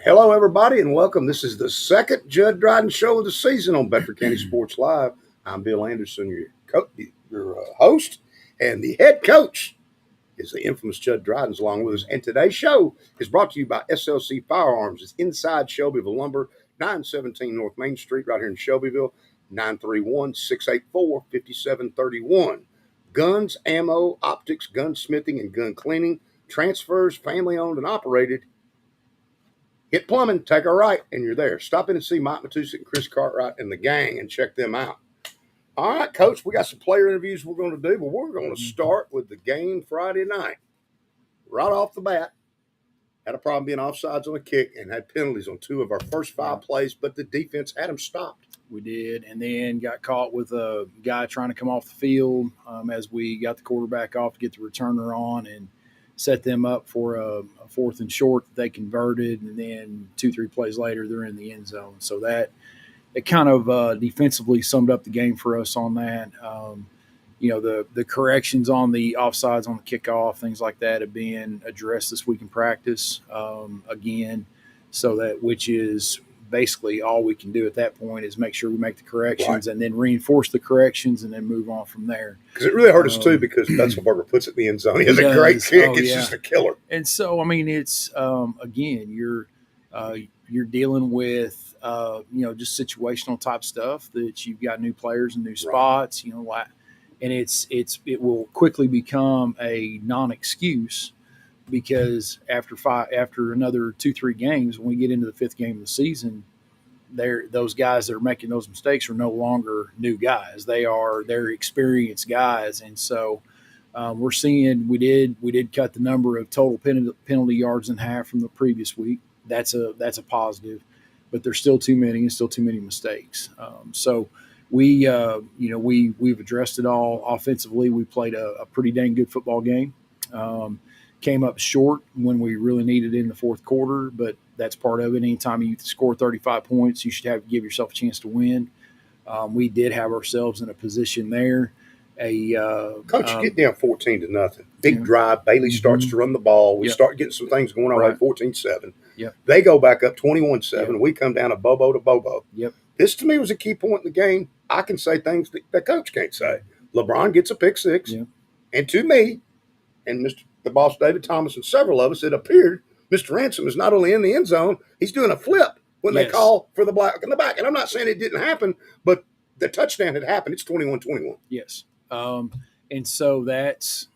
Hello, everybody, and welcome. This is the second Jud Dryden Show of the season on Bedford County Sports Live. I'm Bill Anderson, your host, and the head coach is the infamous Jud Dryden's along with us. And today's show is brought to you by SLC Firearms. It's inside Shelbyville Lumber, 917 North Main Street, right here in Shelbyville, 931-684-5731. Guns, ammo, optics, gunsmithing, and gun cleaning, transfers, family-owned and operated. Hit plumbing, take a right, and you're there. Stop in and see Mike Matusik and Chris Cartwright and the gang and check them out. All right, Coach, we got some player interviews we're going to do, but we're going to start with the game Friday night. Right off the bat, had a problem being offsides on a kick and had penalties on two of our first five plays, but the defense had them stopped. We did, and then got caught with a guy trying to come off the field as we got the quarterback off to get the returner on and set them up for a fourth and short that they converted, and then 2-3 plays later they're in the end zone. So that it kind of defensively summed up the game for us on that. The corrections on the offsides on the kickoff, things like that, have been addressed this week in practice again. So that, which is basically all we can do at that point, is make sure we make the corrections and then reinforce the corrections and then move on from there. Because it really hurt us too, because Betzelberger puts it in the end zone. He has a great kick. It's just a killer. And so, I mean, it's again, you're dealing with just situational type stuff that you've got new players and new spots, and it will quickly become a non-excuse. Because after another 2-3 games, when we get into the fifth game of the season, those guys that are making those mistakes are no longer new guys. They're experienced guys, and so we're seeing we did cut the number of total penalty yards in half from the previous week. That's a positive, but there's still too many and still too many mistakes. So we've addressed it all offensively. We played a pretty dang good football game. Came up short when we really needed it in the fourth quarter, but that's part of it. Anytime you score 35 points, you should give yourself a chance to win. We did have ourselves in a position there. Coach, you get down 14-0. Big drive. Bailey starts to run the ball. We start getting some things going on, like 14-7. Yep. They go back up 21-7. Yep. We come down a Bobo to Bobo. Yep. This, to me, was a key point in the game. I can say things that Coach can't say. LeBron gets a pick six. Yep. And to me, and the boss David Thomas and several of us, it appeared Mr. Ransom is not only in the end zone, he's doing a flip when they call for the block in the back. And I'm not saying it didn't happen, but the touchdown had happened. It's 21-21. Yes. And so that's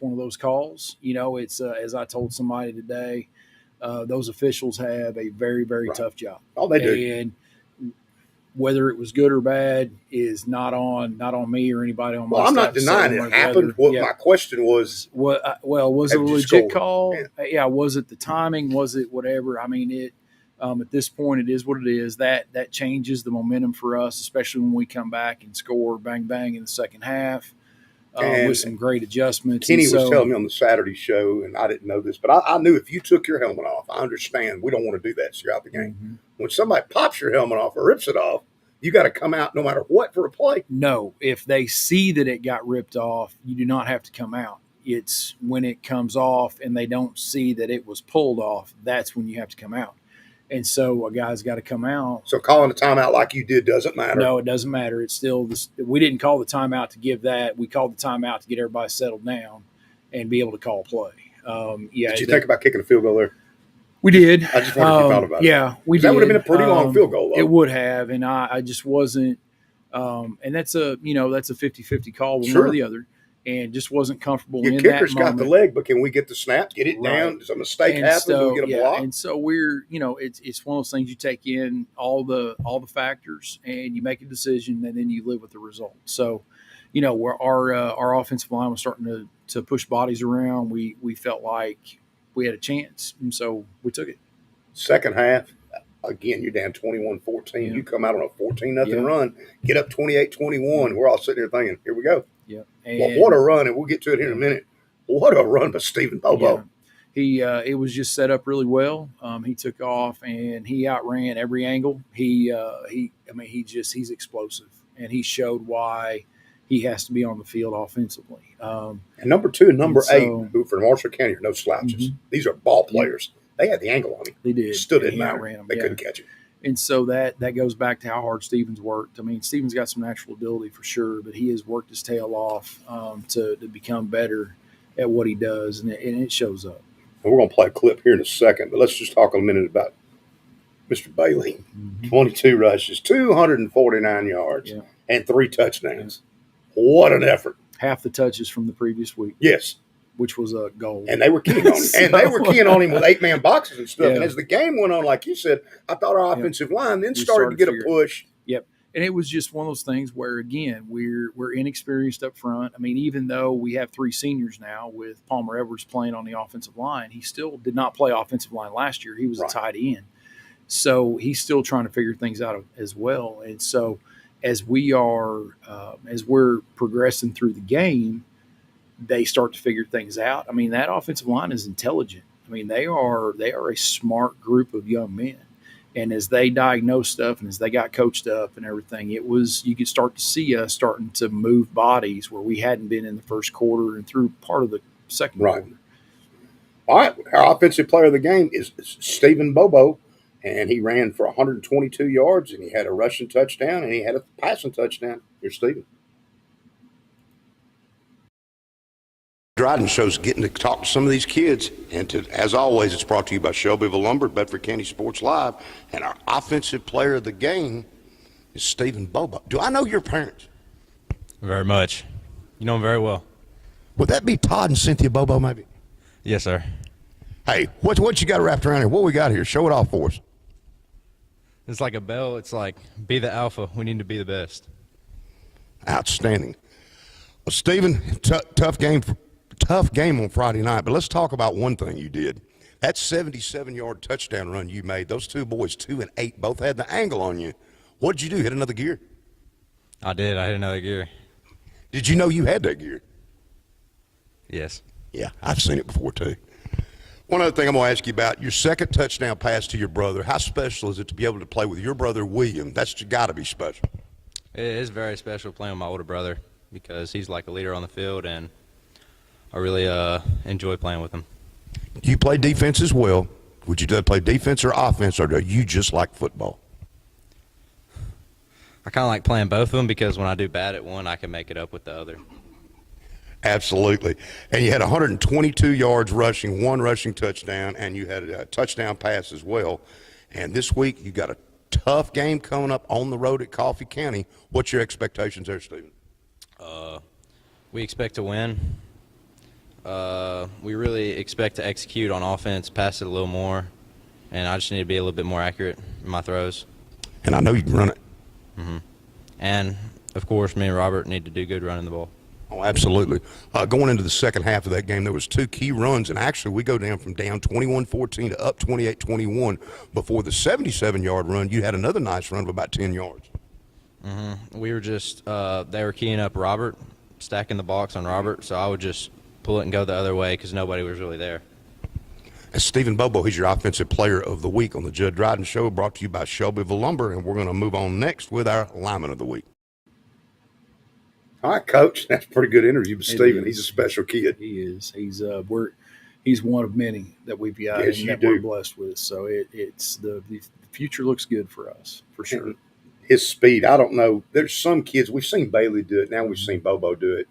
one of those calls. It's as I told somebody today, those officials have a very, very tough job. Oh, they do. And whether it was good or bad is not on me or anybody on my staff. I'm not denying it happened. My question was, was it a legit call? Yeah. Was it the timing? Was it whatever? I mean, it. At this point, it is what it is. That changes the momentum for us, especially when we come back and score bang bang in the second half with some great adjustments. Kenny was telling me on the Saturday show, and I didn't know this, but I knew if you took your helmet off, I understand we don't want to do that throughout the game. Mm-hmm. When somebody pops your helmet off or rips it off, you got to come out no matter what for a play. No, if they see that it got ripped off, you do not have to come out. It's when it comes off and they don't see that it was pulled off, that's when you have to come out. And so a guy's got to come out. So calling a timeout like you did doesn't matter? No, it doesn't matter. It's still we didn't call the timeout to give that. We called the timeout to get everybody settled down and be able to call a play. Did you think about kicking a field goal there? We did. I just wondered if you thought about it. Yeah, we did. That would have been a pretty long field goal, though. It would have, and I just wasn't and that's a 50-50 call one way or the other, and just wasn't comfortable in that moment. Your kicker's got the leg, but can we get the snap, get it down? Does a mistake happen? Do we get a block? And so we're, it's one of those things you take in all the factors and you make a decision and then you live with the result. So, where our offensive line was starting to push bodies around, we felt like we had a chance, and so we took it. Second half, again, you're down 21-14. Yeah. You come out on a 14-0 run, get up 28-21. We're all sitting there thinking, here we go. Yeah. Well, what a run, and we'll get to it here in a minute. What a run by Stephen Bobo. Yeah. It was just set up really well. He took off, and he outran every angle. He's explosive, and he showed why he has to be on the field offensively. And number 2 and number 8, who for Marshall County are no slouches. Mm-hmm. These are ball players. They had the angle on him. They did. Still And didn't he matter. outran him, They yeah. couldn't catch him. And so that goes back to how hard Stevens worked. I mean, Stevens got some natural ability for sure, but he has worked his tail off to become better at what he does, and it shows up. And we're going to play a clip here in a second, but let's just talk a minute about Mr. Bailey. 22 rushes, 249 yards, Yeah. and 3 touchdowns. What an effort. Half the touches from the previous week, Yes. which was a goal. And they were keying on him. And they were keying on him with 8-man boxes and stuff. Yeah. And as the game went on, like you said, I thought our offensive line then We started to get started a push. Yep. And it was just one of those things where, again, we're inexperienced up front. I mean, even though we have 3 seniors now with Palmer Edwards playing on the offensive line, he still did not play offensive line last year. He was Right. a tight end. So he's still trying to figure things out as well. And so as we're progressing through the game, they start to figure things out. I mean, that offensive line is intelligent. I mean, they are a smart group of young men. And as they diagnosed stuff and as they got coached up and everything, you could start to see us starting to move bodies where we hadn't been in the first quarter and through part of the second Right. quarter. All right. Our offensive player of the game is Stephen Bobo, and he ran for 122 yards, and he had a rushing touchdown, and he had a passing touchdown. Here's Stephen. Dryden Show's getting to talk to some of these kids. And as always, it's brought to you by Shelbyville Lumber, Bedford County Sports Live. And our offensive player of the game is Stephen Bobo. Do I know your parents? Very much. You know him very well. Would that be Todd and Cynthia Bobo, maybe? Yes, sir. Hey, what you got wrapped around here? What we got here? Show it off for us. It's like a bell. It's like, be the alpha. We need to be the best. Outstanding. Well, Stephen, tough game on Friday night, but let's talk about one thing you did. That 77-yard touchdown run you made, those two boys, 2 and 8, both had the angle on you. What did you do, hit another gear? I did. I hit another gear. Did you know you had that gear? Yes. Yeah, I've seen it before too. One other thing I'm going to ask you about, your second touchdown pass to your brother, how special is it to be able to play with your brother, William? That's got to be special. It is very special playing with my older brother because he's like a leader on the field, and I really enjoy playing with him. You play defense as well. Would you play defense or offense, or do you just like football? I kind of like playing both of them because when I do bad at one, I can make it up with the other. Absolutely. And you had 122 yards rushing, 1 rushing touchdown, and you had a touchdown pass as well. And this week you got a tough game coming up on the road at Coffee County. What's your expectations there, Stephen? We expect to win. We really expect to execute on offense, pass it a little more, and I just need to be a little bit more accurate in my throws. And I know you can run it. And, of course, me and Robert need to do good running the ball. Oh, absolutely. Going into the second half of that game, there was 2 key runs, and actually we go down from down 21-14 to up 28-21. Before the 77-yard run, you had another nice run of about 10 yards. We were just they were keying up Robert, stacking the box on Robert, so I would just pull it and go the other way because nobody was really there. And Stephen Bobo, he's your offensive player of the week on the Jud Dryden Show, brought to you by Shelbyville Lumber, and we're going to move on next with our lineman of the week. All right, Coach. That's a pretty good interview with Stephen. He's a special kid. He is. He's one of many that we've got Yes, and you that do. we're blessed with. So it's the future looks good for us for sure. His speed, I don't know. There's some kids, we've seen Bailey do it. Now we've seen Bobo do it.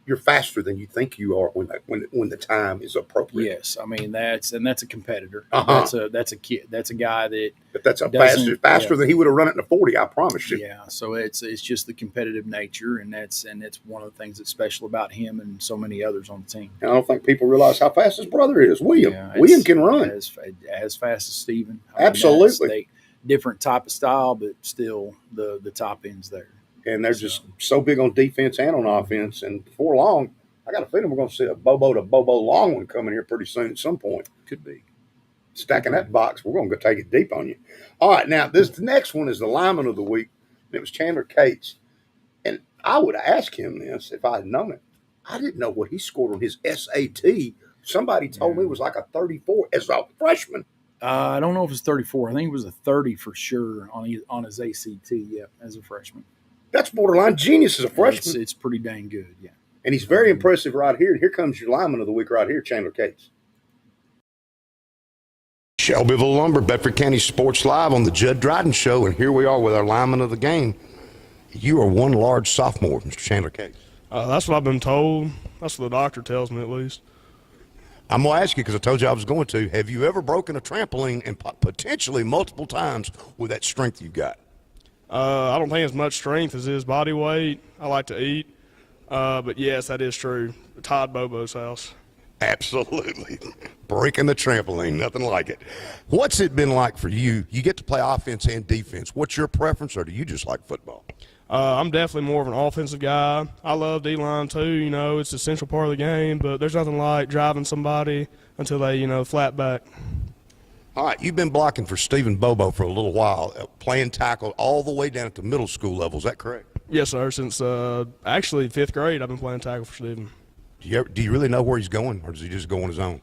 You're faster than you think you are when the time is appropriate. Yes, I mean that's a competitor. Uh-huh. That's a kid. That's a guy that But that's a doesn't- faster yeah. than he would have run it in a 40, I promise you. Yeah, so it's just the competitive nature, and that's one of the things that's special about him and so many others on the team. And I don't think people realize how fast his brother is, William. Yeah, William can run. as fast as Steven. Absolutely. Different type of style, but still the top end's there. And they're just so big on defense and on offense. And before long, I got a feeling we're going to see a Bobo to Bobo long one coming here pretty soon at some point. Could be. Stacking that box, we're going to go take it deep on you. All right, now the next one is the lineman of the week. And it was Chandler Cates. And I would have asked him this if I had known it. I didn't know what he scored on his SAT. Somebody told me it was like a 34 as a freshman. I don't know if it's 34. I think it was a 30 for sure on his ACT. Yeah, as a freshman. That's borderline genius as a freshman. It's pretty dang good. Yeah. And he's very impressive right here. And here comes your lineman of the week right here, Chandler Cates. Shelbyville Lumber, Bedford County Sports Live on the Jud Dryden Show, and here we are with our lineman of the game. You are one large sophomore, Mr. Chandler Case. That's what I've been told. That's what the doctor tells me, at least. I'm going to ask you because I told you I was going to. Have you ever broken a trampoline and potentially multiple times with that strength you've got? I don't think as much strength as his body weight. I like to eat. But, yes, that is true. Todd Bobo's house. Absolutely. Breaking the trampoline, nothing like it. What's it been like for you? You get to play offense and defense. What's your preference, or do you just like football? I'm definitely more of an offensive guy. I love D-line too. You know, it's an essential part of the game, but there's nothing like driving somebody until they, flat back. All right, you've been blocking for Stephen Bobo for a little while, playing tackle all the way down at the middle school level. Is that correct? Yes, sir. Since actually 5th grade, I've been playing tackle for Stephen. Do you really know where he's going, or does he just go on his own?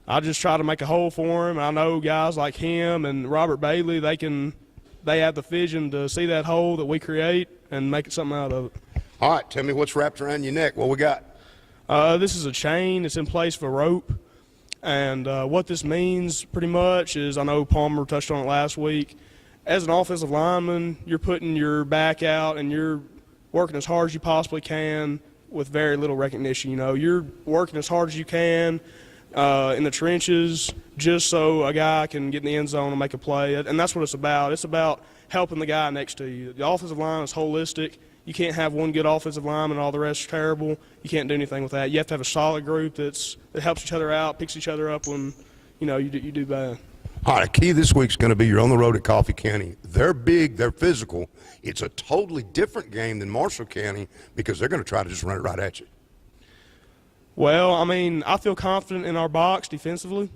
I just try to make a hole for him. I know guys like him and Robert Bailey, they have the vision to see that hole that we create and make it something out of it. All right, tell me what's wrapped around your neck. What we got? This is a chain. It's in place for rope. And what this means pretty much is, I know Palmer touched on it last week, as an offensive lineman, you're putting your back out and you're working as hard as you possibly can with very little recognition. You're working as hard as you can in the trenches just so a guy can get in the end zone and make a play. And that's what it's about. It's about helping the guy next to you. The offensive line is holistic. You can't have one good offensive lineman and all the rest are terrible. You can't do anything with that. You have to have a solid group that helps each other out, picks each other up when you do bad. All right, key this week's going to be you're on the road at Coffee County. They're big, they're physical. It's a totally different game than Marshall County because they're going to try to just run it right at you. Well, I feel confident in our box defensively.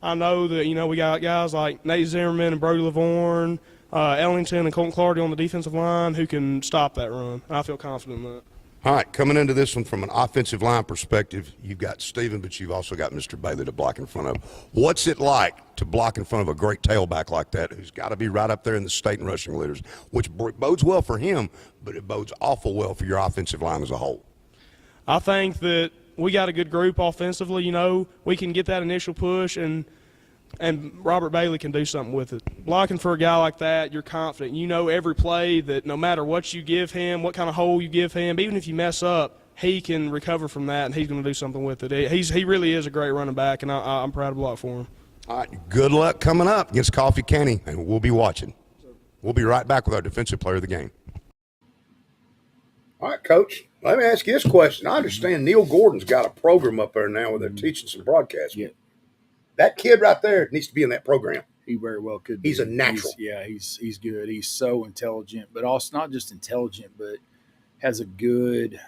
I know that, we got guys like Nate Zimmerman and Brody Lavorne, Ellington and Colton Clardy on the defensive line who can stop that run. I feel confident in that. All right, coming into this one from an offensive line perspective, you've got Steven, but you've also got Mr. Bailey to block in front of. What's it like to block in front of a great tailback like that who's got to be right up there in the state in rushing leaders, which bodes well for him, but it bodes awful well for your offensive line as a whole? I think that we got a good group offensively. We can get that initial push, and Robert Bailey can do something with it. Blocking for a guy like that, you're confident. You know every play that no matter what you give him, what kind of hole you give him, even if you mess up, he can recover from that, and he's going to do something with it. He really is a great running back, and I'm proud to block for him. All right, good luck coming up against Coffee County, and we'll be watching. We'll be right back with our defensive player of the game. All right, Coach, let me ask you this question. I understand Neil Gordon's got a program up there now where they're teaching some broadcasting. Yeah. That kid right there needs to be in that program. He very well could be. He's a natural. He's good. He's so intelligent, but also not just intelligent, but has a good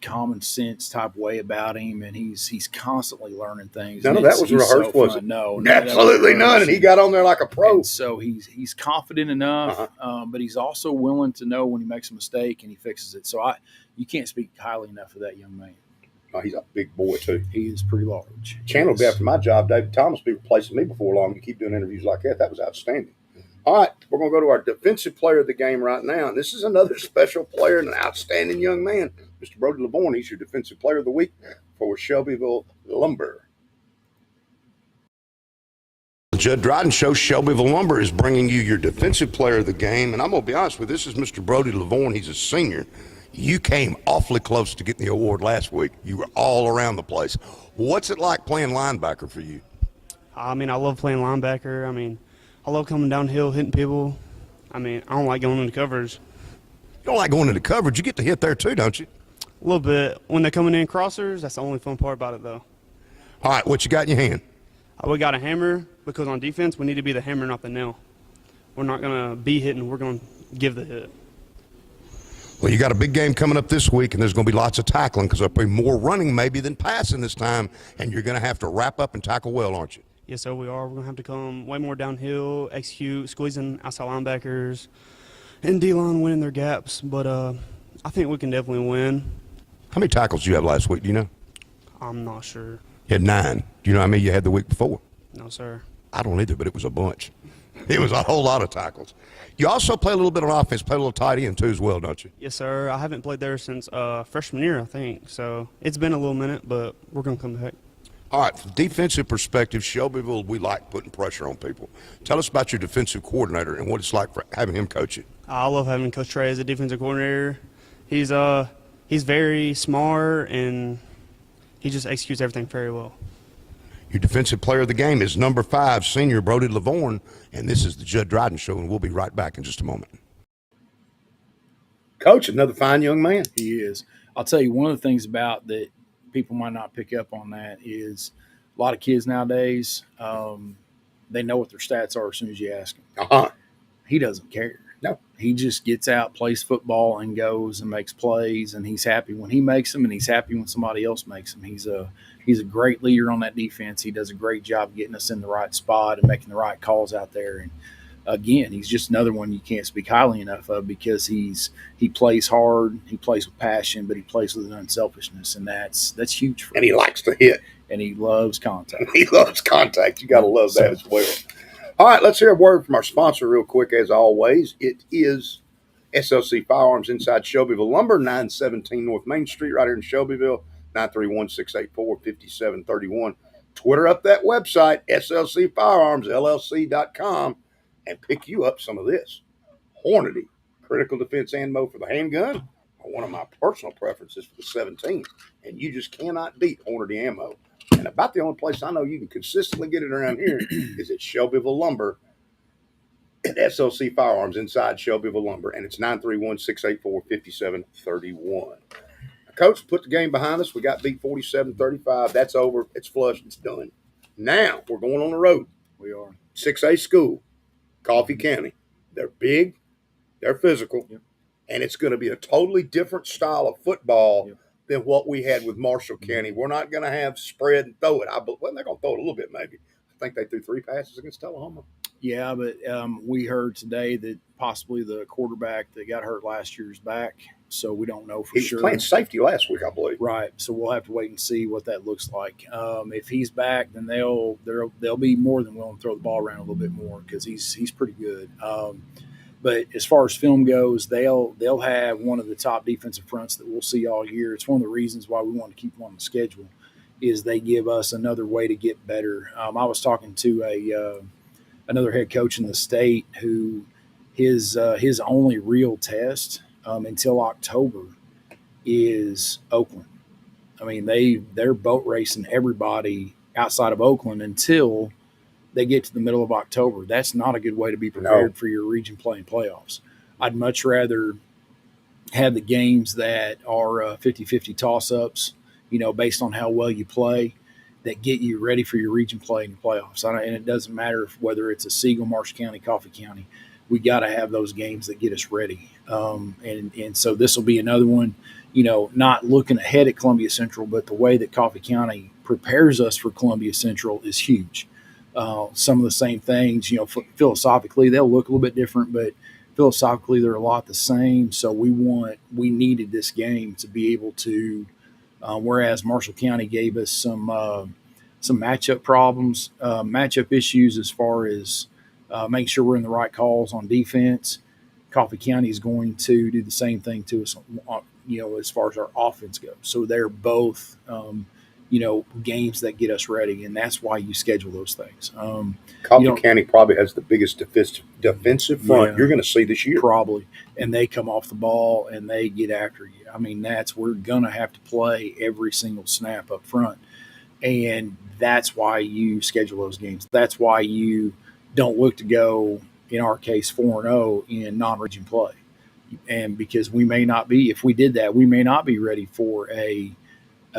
common sense type way about him, and he's constantly learning things. None of that was rehearsed, was it? No, absolutely none. And he got on there like a pro. And so he's confident enough, but he's also willing to know when he makes a mistake and he fixes it. So you can't speak highly enough of that young man. Oh, he's a big boy, too. He is pretty large. Chandler will be after my job. David Thomas will be replacing me before long. You keep doing interviews like that. That was outstanding. All right, we're going to go to our defensive player of the game right now. And this is another special player and an outstanding young man, Mr. Brody Lavorne. He's your defensive player of the week for Shelbyville Lumber. The Jud Dryden Show, Shelbyville Lumber, is bringing you your defensive player of the game. And I'm going to be honest with you, this is Mr. Brody Lavorne. He's a senior. You came awfully close to getting the award last week. You were all around the place. What's it like playing linebacker for you? I love playing linebacker. I love coming downhill, hitting people. I don't like going into coverage. You don't like going into coverage. You get to hit there too, don't you? A little bit. When they're coming in crossers, that's the only fun part about it, though. All right, what you got in your hand? We got a hammer because on defense we need to be the hammer, not the nail. We're not going to be hitting. We're going to give the hit. Well, you got a big game coming up this week, and there's going to be lots of tackling because there'll be more running maybe than passing this time, and you're going to have to wrap up and tackle well, aren't you? Yes, sir, we are. We're going to have to come way more downhill, execute, squeezing outside linebackers, and D-line winning their gaps. But I think we can definitely win. How many tackles did you have last week? Do you know? I'm not sure. You had 9. Do you know how many you had the week before? No, sir. I don't either, but it was a bunch. It was a whole lot of tackles. You also play a little bit on offense, play a little tight end too as well, don't you? Yes, sir. I haven't played there since freshman year, I think. So it's been a little minute, but we're going to come back. All right, from defensive perspective, Shelbyville, we like putting pressure on people. Tell us about your defensive coordinator and what it's like for having him coach you. I love having Coach Trey as a defensive coordinator. He's very smart and he just executes everything very well. Your defensive player of the game is number 5, senior Brody Lavorne, and this is the Jud Dryden Show, and we'll be right back in just a moment. Coach, another fine young man. He is. I'll tell you, one of the things about that people might not pick up on that is a lot of kids nowadays, they know what their stats are as soon as you ask them. Uh-huh. He doesn't care. No. He just gets out, plays football, and goes and makes plays, and he's happy when he makes them, and he's happy when somebody else makes them. He's a great leader on that defense. He does a great job getting us in the right spot and making the right calls out there. And again, he's just another one you can't speak highly enough of because he plays hard, he plays with passion, but he plays with an unselfishness, and that's huge for him. And he likes to hit. And he loves contact. He loves contact. You got to love that as well. All right, let's hear a word from our sponsor real quick, as always. It is SLC Firearms inside Shelbyville Lumber, 917 North Main Street, right here in Shelbyville, 931-684-5731. Twitter up that website, slcfirearmsllc.com, and pick you up some of this. Hornady, critical defense ammo for the handgun, are one of my personal preferences for the 17. And you just cannot beat Hornady ammo. And about the only place I know you can consistently get it around here is at Shelbyville Lumber at SLC Firearms inside Shelbyville Lumber. And it's 931-684-5731. Coach, put the game behind us. We got beat 47-35. That's over. It's flushed. It's done. Now we're going on the road. We are. 6A school, Coffee County. They're big. They're physical. Yep. And it's going to be a totally different style of football Yep. than what we had with Marshall County. We're not going to have spread and throw it. Well, they're going to throw it a little bit maybe. I think they threw 3 passes against Tullahoma. Yeah, but we heard today that possibly the quarterback that got hurt last year is back, so we don't know for He sure. was playing safety last week, I believe. Right, so we'll have to wait and see what that looks like. If he's back, then they'll be more than willing to throw the ball around a little bit more because he's pretty good. But as far as film goes, they'll have one of the top defensive fronts that we'll see all year. It's one of the reasons why we want to keep them on the schedule is they give us another way to get better. I was talking to another head coach in the state who his only real test until October is Oakland. I mean, they're boat racing everybody outside of Oakland until they get to the middle of October. That's not a good way to be prepared for your region play and playoffs. I'd much rather have the games that are 50-50 toss-ups, based on how well you play, that get you ready for your region play and your playoffs. And it doesn't matter whether it's a Siegel, Marshall County, Coffee County. We got to have those games that get us ready. And so this will be another one, not looking ahead at Columbia Central, but the way that Coffee County prepares us for Columbia Central is huge. Some of the same things, philosophically, they'll look a little bit different, but philosophically, they're a lot the same. So we needed this game to be able to, whereas Marshall County gave us some matchup problems, matchup issues as far as making sure we're in the right calls on defense. Coffee County is going to do the same thing to us, as far as our offense goes. So they're both, games that get us ready, and that's why you schedule those things. Coffee County probably has the biggest defensive front you're going to see this year. Probably. And they come off the ball and they get after you. I mean, we're going to have to play every single snap up front. And that's why you schedule those games. That's why you don't look to go, in our case, 4-0 in non-region play. And because we may not be, if we did that, we may not be ready for a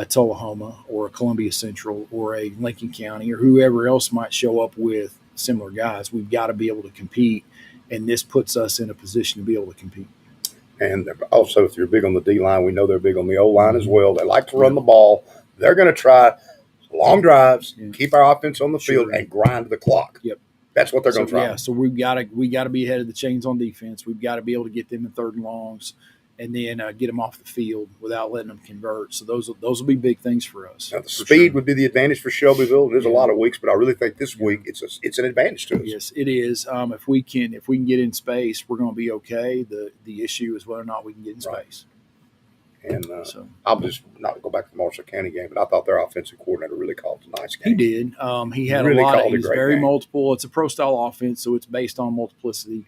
Tullahoma or a Columbia Central or a Lincoln County or whoever else might show up with similar guys. We've got to be able to compete, and this puts us in a position to be able to compete. And also, if you're big on the D-line, we know they're big on the O-line as well. They like to run the ball. They're going to try long drives, keep our offense on the field, and grind the clock. Yep. That's what they're going to try. Yeah, so we got to be ahead of the chains on defense. We've got to be able to get them in third and longs, and then get them off the field without letting them convert. So those will be big things for us. Now, the speed would be the advantage for Shelbyville. There's a lot of weeks, but I really think this week it's an advantage to us. Yes, it is. If we can get in space, we're going to be okay. The issue is whether or not we can get in space. And So I'll just not go back to the Marshall County game, but I thought their offensive coordinator really called a nice he game. did. He had Really a lot. called a He's great very game. multiple. It's a pro style offense, so it's based on multiplicity.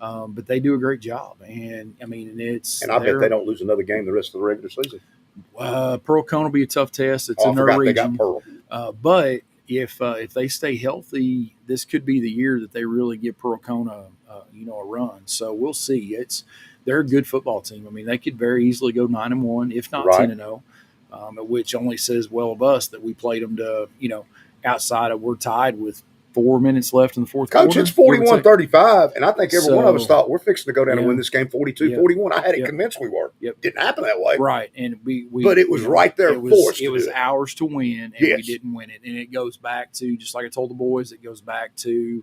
But they do a great job, and I mean, And I bet they don't lose another game the rest of the regular season. Pearl Cone will be a tough test. It's I in their forgot region. they got Pearl. But if they stay healthy, this could be the year that they really give Pearl Cone a run. So we'll see. They're a good football team. I mean, they could very easily go 9-1, if not Right. 10-0, which only says well of us that we played them to outside of we're tied with 4 minutes left in the fourth Coach, quarter. it's 41-35, and I think every one of us So, thought we're fixing to go down and yeah. win this game 42-41. I had it Yep. convinced we were. Yep. Didn't happen that way. Right, and we But it was right there It for us was, to it was do it. ours to win, and we Yes. didn't win it. And it goes back to, just like I told the boys, it goes back to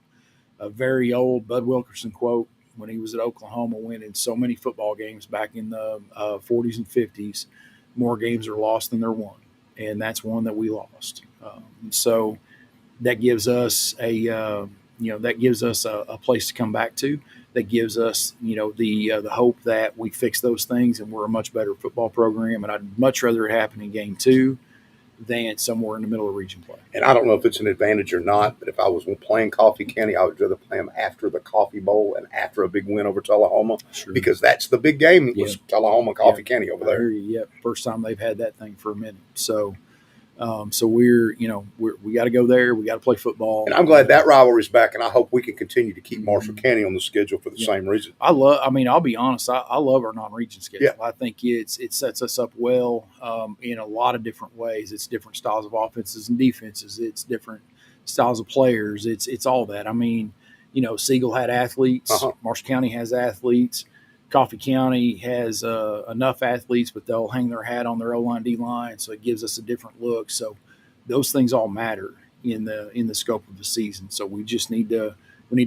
a very old Bud Wilkerson quote when he was at Oklahoma, winning so many football games back in the 40s and 50s. More games are lost than they're won, and that's one that we lost. So that gives us a place to come back to. That gives us the hope that we fix those things and we're a much better football program. And I'd much rather it happen in game 2 than somewhere in the middle of region play. And I don't know if it's an advantage or not, but if I was playing Coffee County, I would rather play them after the Coffee Bowl and after a big win over Tullahoma, Sure. because that's the big game. It was Tullahoma, Coffee Yeah. County over I there. hear you. Yep. First time they've had that thing for a minute. So we got to go there. We got to play football. And I'm glad that rivalry's back, and I hope we can continue to keep Marshall County on the schedule for the same reason. I'll be honest. I love our non-region schedule. Yeah. I think it sets us up well in a lot of different ways. It's different styles of offenses and defenses. It's different styles of players. It's all that. I mean, Siegel had athletes. Uh-huh. Marshall County has athletes. Coffee County has enough athletes, but they'll hang their hat on their O-line, D-line, so it gives us a different look. So those things all matter in the scope of the season. So we just need to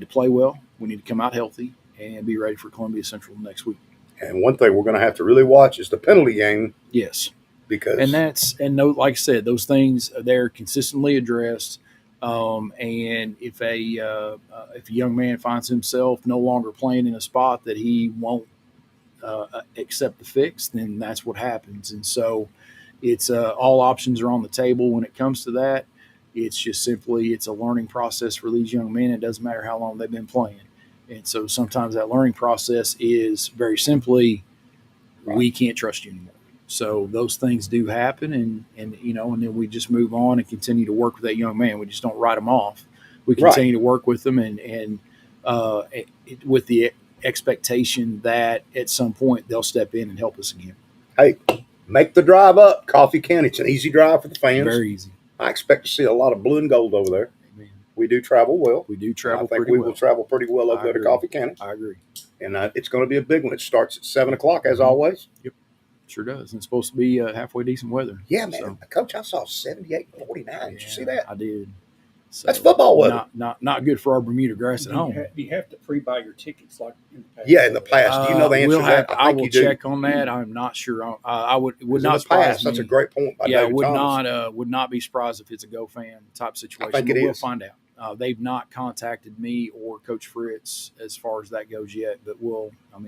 play well. We need to come out healthy and be ready for Columbia Central next week. And one thing we're going to have to really watch is the penalty game, Yes, because like I said, those things they're consistently addressed. And if a young man finds himself no longer playing in a spot that he won't accept the fix, then that's what happens. And so it's all options are on the table when it comes to that. It's just simply it's a learning process for these young men. It doesn't matter how long they've been playing. And so sometimes that learning process is very simply, we can't trust you anymore. So those things do happen, and then we just move on and continue to work with that young man. We just don't write them off. We continue to work with them, and with the expectation that at some point they'll step in and help us again. hey, make the drive up, Coffee County. It's an easy drive for the fans. Very easy. I expect to see a lot of blue and gold over there. Amen. We do travel well. We do travel I think pretty we well. will travel pretty well over I there to agree. Coffee County. I agree. And it's going to be a big one. It starts at 7 o'clock, as always. Sure does. And it's supposed to be halfway decent weather. Yeah, man. So, Coach, I saw 78 and 49. Did you see that? I did. So, That's football weather. Not good for our Bermuda grass at Do home. you have to pre-buy your tickets like in the past? Yeah, in the past. Do you know the answer to that? I think will you do. check on that. I'm not sure. I would In not the surprise past, that's me. a great point by Yeah, David would Thomas. would not be surprised if it's a Go fan type situation. think it but we'll is. find out. They've not contacted me or Coach Fritz as far as that goes yet, but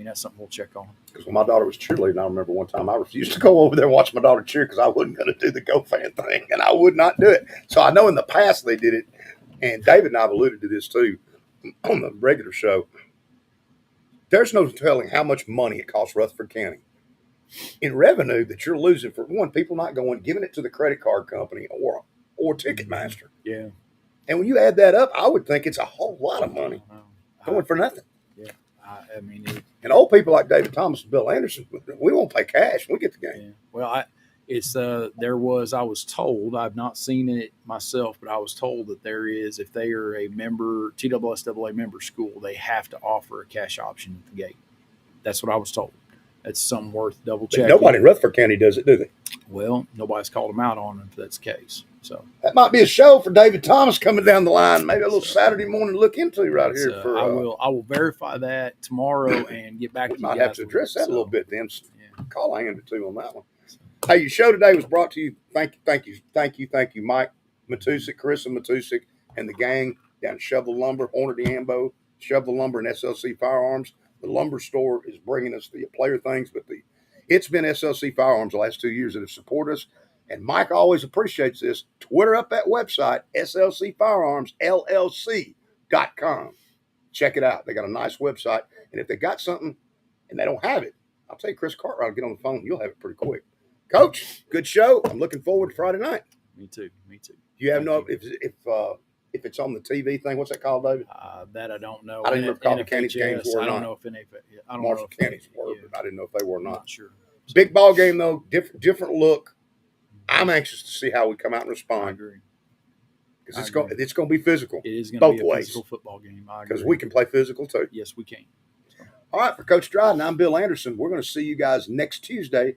that's something we'll check on. Because when my daughter was cheerleading, I remember one time I refused to go over there and watch my daughter cheer because I wasn't going to do the Go fan thing, and I would not do it. So I know in the past they did it, and David and I have alluded to this too on the regular show. There's no telling how much money it costs Rutherford County in revenue that you're losing for one, people not going, giving it to the credit card company or Ticketmaster. Yeah. And when you add that up, I would think it's a whole lot of money going for nothing. Yeah. And old people like David Thomas and Bill Anderson, we won't pay cash when we get the game. Yeah. Well, I was told, I've not seen it myself, but I was told that there is, if they are a member, TSSAA member school, they have to offer a cash option at the gate. That's what I was told. That's something worth double But checking. nobody in Rutherford County does it, do they? Well, nobody's called them out on it if that's the case. So That might be a show for David Thomas coming down the line. Maybe a little Saturday morning to look into right here. I will verify that tomorrow and get back We to you might guys have to with address it. that a So, little bit then. yeah. Call a hand or two on that one. Hey, your show today was brought to you. Thank you, Mike Matusik, Carissa Matusik, and the gang down at Shovel Lumber, Hornady Ambo, Shovel Lumber, and SLC Firearms. The lumber store is bringing us the player things, but the It's been SLC Firearms the last 2 years that have supported us. And Mike always appreciates this. Twitter up that website, slcfirearmsllc.com. Check it out. They got a nice website. And if they got something and they don't have it, I'll tell you, Chris Cartwright will get on the phone. You'll have it pretty quick. Coach, good show. I'm looking forward to Friday night. Me too. Me too. You have if it's on the TV thing, what's that called, David? That I don't know. I didn't know if Cobb County's games were or I don't not. know if any. I don't Marshall know if County's were, yeah, but I didn't know if they were or I'm not. not sure. Big ball game though, different look. I'm anxious to see how we come out and I respond agree. because it's going to be physical. It is going both to be a ways. physical football game. Because we can play physical too. Yes, we can. All right, for Coach Dryden, I'm Bill Anderson. We're going to see you guys next Tuesday